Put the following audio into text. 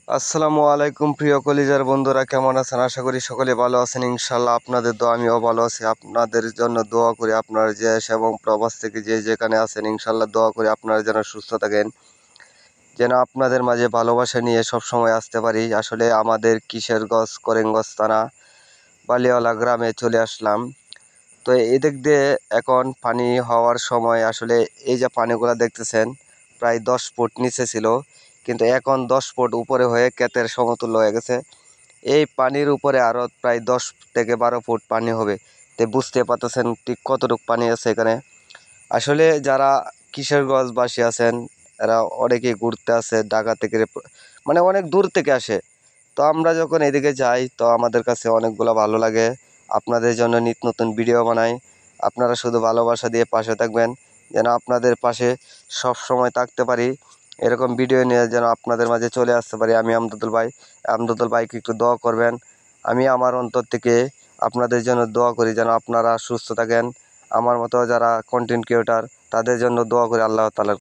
আসসালামু আলাইকুম প্রিয় কলিজার বন্ধুরা, কেমন আছেন? আশা করি সকলে ভালো আছেন ইনশাল্লাহ। আপনাদের দোয়া আমিও ভালো আছি। আপনাদের জন্য দোয়া করি, আপনারা যে দেশ এবং প্রবাস থেকে যে যেখানে আছেন ইনশাল্লাহ দোয়া করি আপনারা যেন সুস্থ থাকেন, যেন আপনাদের মাঝে ভালোবাসা নিয়ে সব সময় আসতে পারি। আসলে আমাদের কিশোরগঞ্জ করিমগঞ্জ থানা বালিয়ালা গ্রামে চলে আসলাম। তো এদিক দিয়ে এখন পানি হওয়ার সময় আসলে এই যে পানিগুলো দেখতেছেন প্রায় 10 ফুট নিচে ছিল, কিন্তু এখন 10 ফুট উপরে হয়ে ক্ষেতের সমতুল্য হয়ে গেছে। এই পানির উপরে আরও প্রায় 10 থেকে 12 ফুট পানি হবে। তো বুঝতে পারতেছেন ঠিক কতটুকু পানি আছে এখানে। আসলে যারা কিশোরগঞ্জবাসী আছেন এরা অনেকেই ঘুরতে আসে ঢাকা থেকে, মানে অনেক দূর থেকে আসে। তো আমরা যখন এদিকে যাই তো আমাদের কাছে অনেকগুলো ভালো লাগে। আপনাদের জন্য নিত্য নতুন ভিডিও বানাই। আপনারা শুধু ভালোবাসা দিয়ে পাশে থাকবেন, যেন আপনাদের পাশে সব সময় থাকতে পারি। এরকম ভিডিও নিয়ে যেন আপনাদের মাঝে চলে আসতে পারি। আমি আমদুদুল ভাইকে একটু দোয়া করবেন। আমি আমার অন্তর থেকে আপনাদের জন্য দোয়া করি যেন আপনারা সুস্থ থাকেন। আমার মতো যারা কন্টেন্ট ক্রিয়েটার তাদের জন্য দোয়া করি আল্লাহ তাআলার